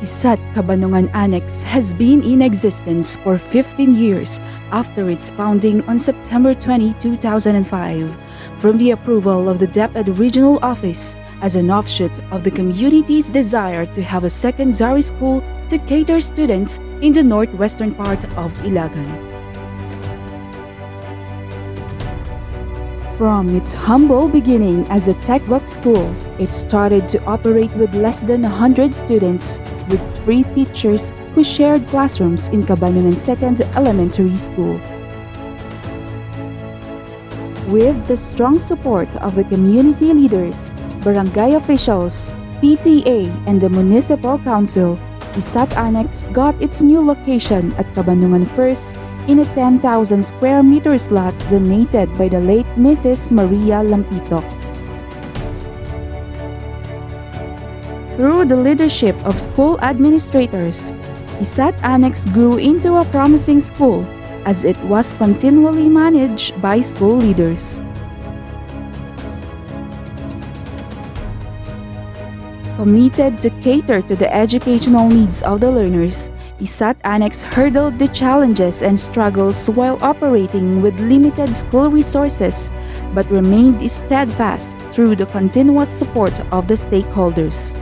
ISAT-Cabannungan Annex has been in existence for 15 years after its founding on September 20, 2005, from the approval of the DepEd Regional Office as an offshoot of the community's desire to have a secondary school to cater students in the northwestern part of Ilagan. From its humble beginning as a textbook school, it started to operate with less than 100 students, with 3 teachers who shared classrooms in Cabannungan 2nd Elementary School. With the strong support of the community leaders, barangay officials, PTA, and the Municipal Council, ISAT Annex got its new location at Cabannungan First in a 10,000 square meters lot donated by the late Mrs. Maria Lampitok. Through the leadership of school administrators, ISAT Annex grew into a promising school as it was continually managed by school leaders. Committed to cater to the educational needs of the learners, ISAT Annex hurdled the challenges and struggles while operating with limited school resources, but remained steadfast through the continuous support of the stakeholders.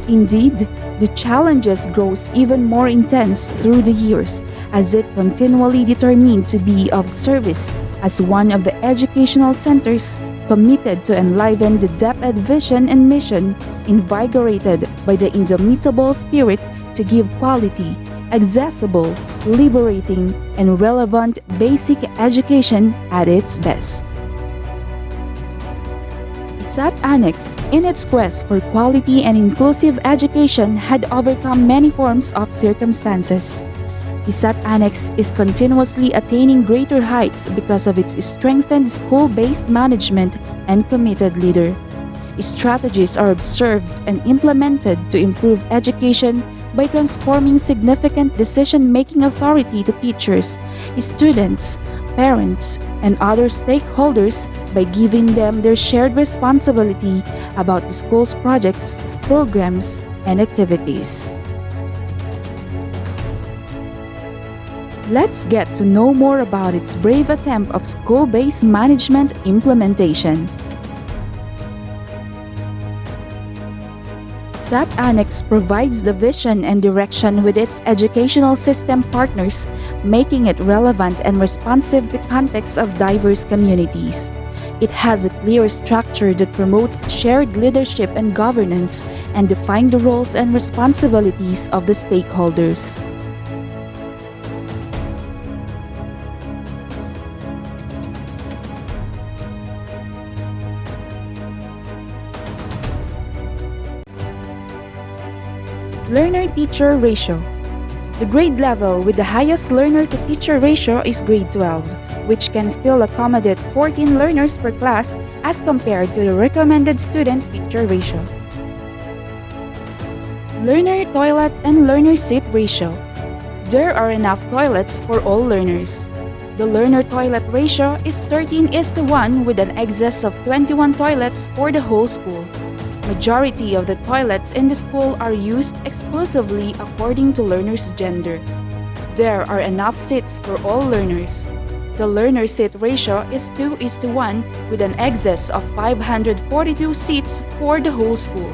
Indeed, the challenges grows even more intense through the years as it continually determined to be of service as one of the educational centers committed to enliven the DepEd vision and mission, invigorated by the indomitable spirit to give quality, accessible, liberating, and relevant basic education at its best. ISAT Annex, in its quest for quality and inclusive education, had overcome many forms of circumstances. ISAT Annex is continuously attaining greater heights because of its strengthened school-based management and committed leader. Strategies are observed and implemented to improve education by transforming significant decision-making authority to teachers, students, parents, and other stakeholders by giving them their shared responsibility about the school's projects, programs, and activities. Let's get to know more about its brave attempt of school-based management implementation. ISAT Annex provides the vision and direction with its educational system partners, making it relevant and responsive to contexts of diverse communities. It has a clear structure that promotes shared leadership and governance and defines the roles and responsibilities of the stakeholders. Learner-teacher ratio. The grade level with the highest learner-to-teacher ratio is grade 12, which can still accommodate 14 learners per class as compared to the recommended student-teacher ratio. Learner toilet and learner seat ratio. There are enough toilets for all learners. The learner toilet ratio is 13:1 with an excess of 21 toilets for the whole school. Majority of the toilets in the school are used exclusively according to learners' gender. There are enough seats for all learners. The learner seat ratio is 2:1 with an excess of 542 seats for the whole school.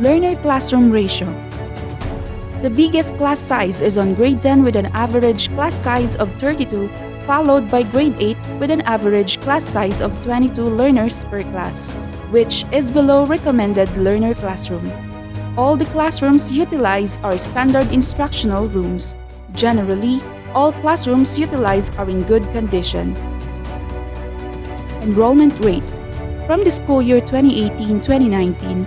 Learner classroom ratio. The biggest class size is on grade 10 with an average class size of 32, followed by grade 8 with an average class size of 22 learners per class, which is below recommended learner classroom. All the classrooms utilized are standard instructional rooms. Generally, all classrooms utilized are in good condition. Enrollment rate. From the school year 2018-2019,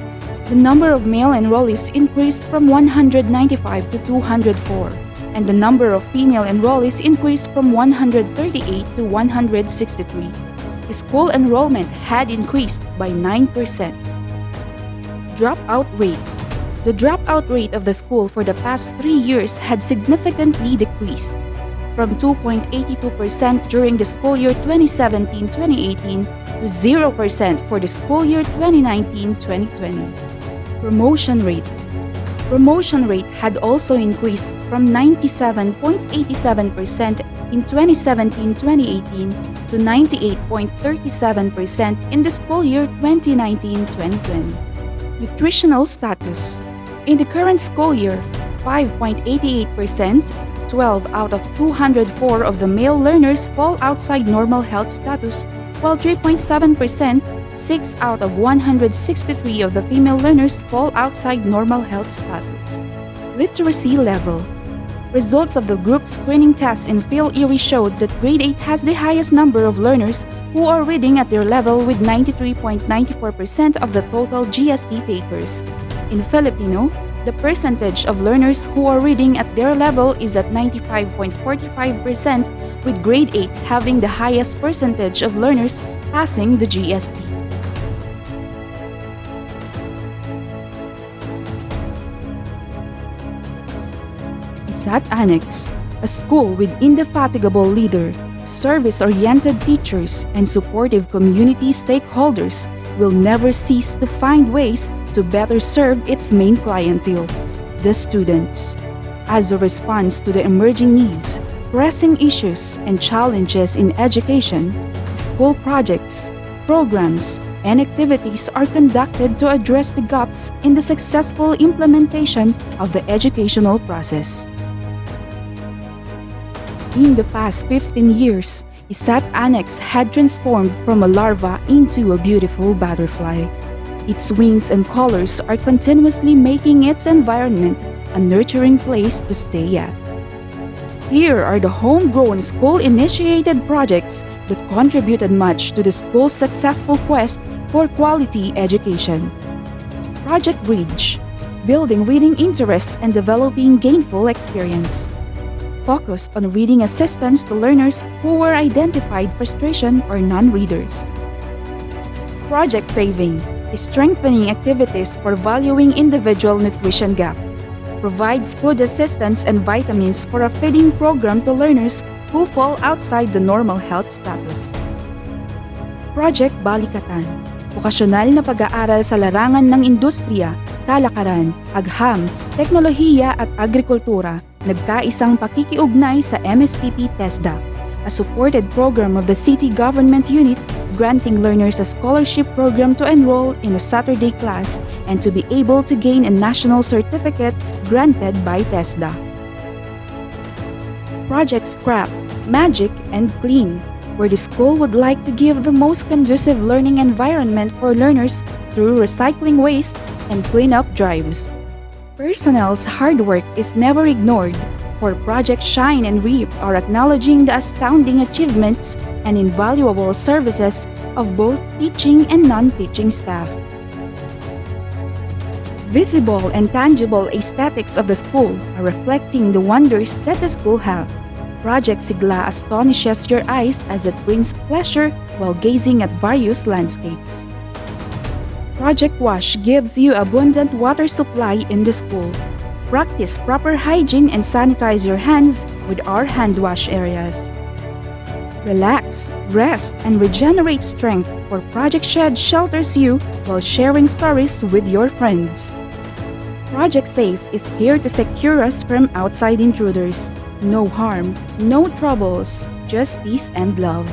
the number of male enrollees increased from 195 to 204. And the number of female enrollees increased from 138 to 163. School enrollment had increased by 9%. Dropout rate. The dropout rate of the school for the past 3 years had significantly decreased. from 2.82% during the school year 2017-2018 to 0% for the school year 2019-2020. Promotion rate. Promotion rate had also increased from 97.87% in 2017-2018 to 98.37% in the school year 2019-2020. Nutritional status. In the current school year, 5.88%, 12 out of 204 of the male learners fall outside normal health status, while 3.7%, 6 out of 163 of the female learners fall outside normal health status. Literacy level. Results of the group screening test in Phil Erie showed that grade 8 has the highest number of learners who are reading at their level with 93.94% of the total GST takers. In Filipino, the percentage of learners who are reading at their level is at 95.45%, with grade 8 having the highest percentage of learners passing the GST. ISAT Annex, a school with indefatigable leader, service-oriented teachers, and supportive community stakeholders, will never cease to find ways to better serve its main clientele, the students. As a response to the emerging needs, pressing issues, and challenges in education, school projects, programs, and activities are conducted to address the gaps in the successful implementation of the educational process. In the past 15 years, ISAT Annex had transformed from a larva into a beautiful butterfly. Its wings and colors are continuously making its environment a nurturing place to stay at. Here are the homegrown school-initiated projects that contributed much to the school's successful quest for quality education. Project Bridge, building reading interest and developing gainful experience. Focused on reading assistance to learners who were identified frustration or non-readers. Project Saving, strengthening activities for valuing individual nutrition gap. Provides food assistance and vitamins for a feeding program to learners who fall outside the normal health status. Project Balikatan, vokasyonal na pag-aaral sa larangan ng industriya, kalakaran, agham, teknolohiya at agrikultura, nagkaisang pakikiugnay sa MSPP TESDA, a supported program of the City Government Unit granting learners a scholarship program to enroll in a Saturday class and to be able to gain a national certificate granted by TESDA. Project Scrap, Magic, and Clean, where the school would like to give the most conducive learning environment for learners through recycling wastes and cleanup drives. Personnel's hard work is never ignored, for Project Shine and Reap are acknowledging the astounding achievements and invaluable services of both teaching and non-teaching staff. Visible and tangible aesthetics of the school are reflecting the wonders that the school have. Project Sigla astonishes your eyes as it brings pleasure while gazing at various landscapes. Project Wash gives you abundant water supply in the school. Practice proper hygiene and sanitize your hands with our hand wash areas. Relax, rest, and regenerate strength, for Project Shed shelters you while sharing stories with your friends. Project Safe is here to secure us from outside intruders. No harm, no troubles, just peace and love.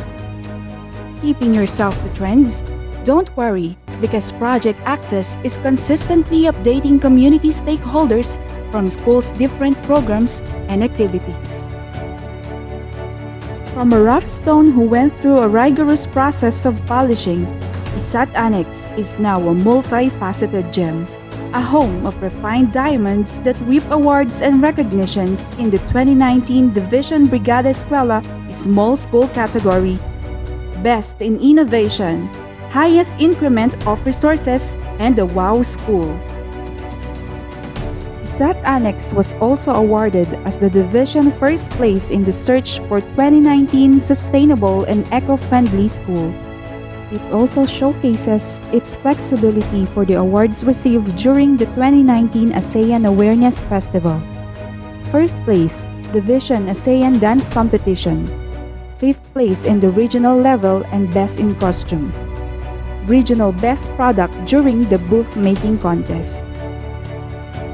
Keeping yourself to trends? Don't worry, because Project Access is consistently updating community stakeholders from school's different programs and activities. From a rough stone who went through a rigorous process of polishing, ISAT Annex is now a multifaceted gem, a home of refined diamonds that reap awards and recognitions in the 2019 Division Brigada Escuela Small School category. Best in Innovation, Highest Increment of Resources, and a Wow School. ISAT Annex was also awarded as the Division First Place in the search for 2019 Sustainable and Eco-Friendly School. It also showcases its flexibility for the awards received during the 2019 ASEAN Awareness Festival. First place, Division ASEAN Dance Competition, 5th place in the regional level and best in costume. Regional Best Product during the booth making contest.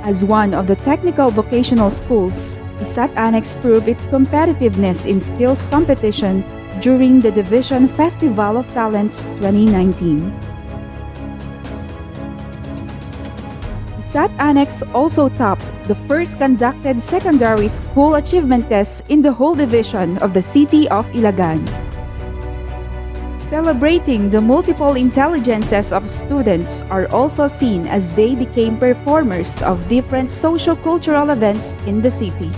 As one of the technical vocational schools, ISAT Annex proved its competitiveness in skills competition during the Division Festival of Talents 2019. ISAT Annex also topped the first conducted secondary school achievement test in the whole division of the city of Ilagan. Celebrating the multiple intelligences of students are also seen as they became performers of different socio-cultural events in the city.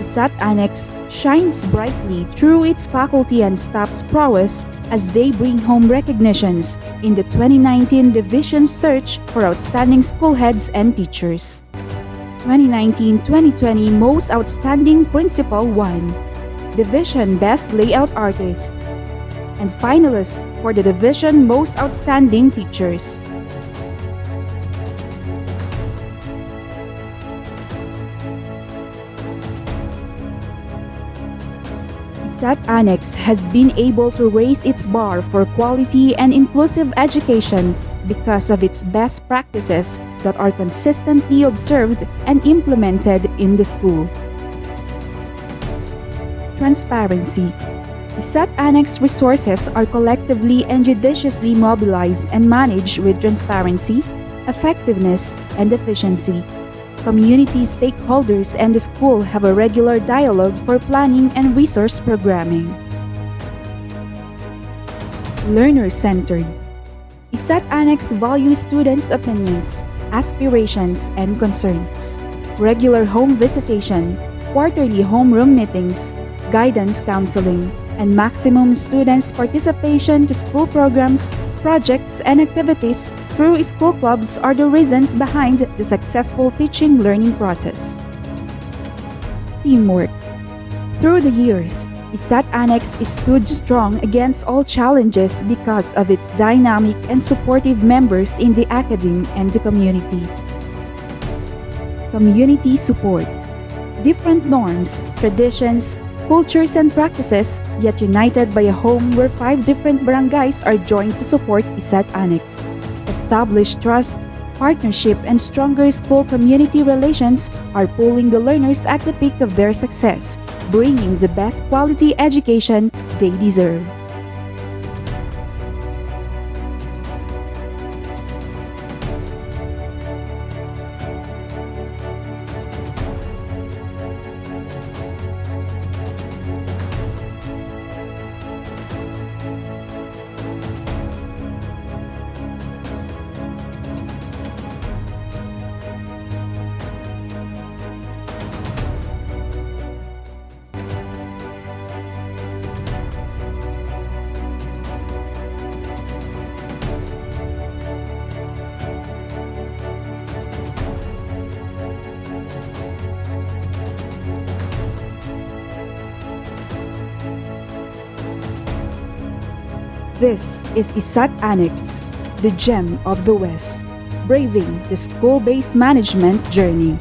ISAT Annex shines brightly through its faculty and staff's prowess as they bring home recognitions in the 2019 Division Search for Outstanding School Heads and Teachers. 2019-2020 Most Outstanding Principal 1, Division Best Layout Artist, and finalists for the Division Most Outstanding Teachers. ISAT Annex has been able to raise its bar for quality and inclusive education because of its best practices that are consistently observed and implemented in the school. Transparency. ISAT Annex resources are collectively and judiciously mobilized and managed with transparency, effectiveness, and efficiency. Community stakeholders and the school have a regular dialogue for planning and resource programming. Learner-centered. ISAT Annex values students' opinions, aspirations, and concerns. Regular home visitation, quarterly homeroom meetings, guidance counseling, and maximum students' participation to school programs, projects, and activities through school clubs are the reasons behind the successful teaching-learning process. Teamwork. Through the years, ISAT Annex stood strong against all challenges because of its dynamic and supportive members in the academe and the community. Community support. Different norms, traditions, cultures and practices, yet united by a home where 5 different barangays are joined to support ISAT Annex. Established trust, partnership, and stronger school-community relations are pulling the learners at the peak of their success, bringing the best quality education they deserve. This is ISAT Annex, the gem of the West, braving the school-based management journey.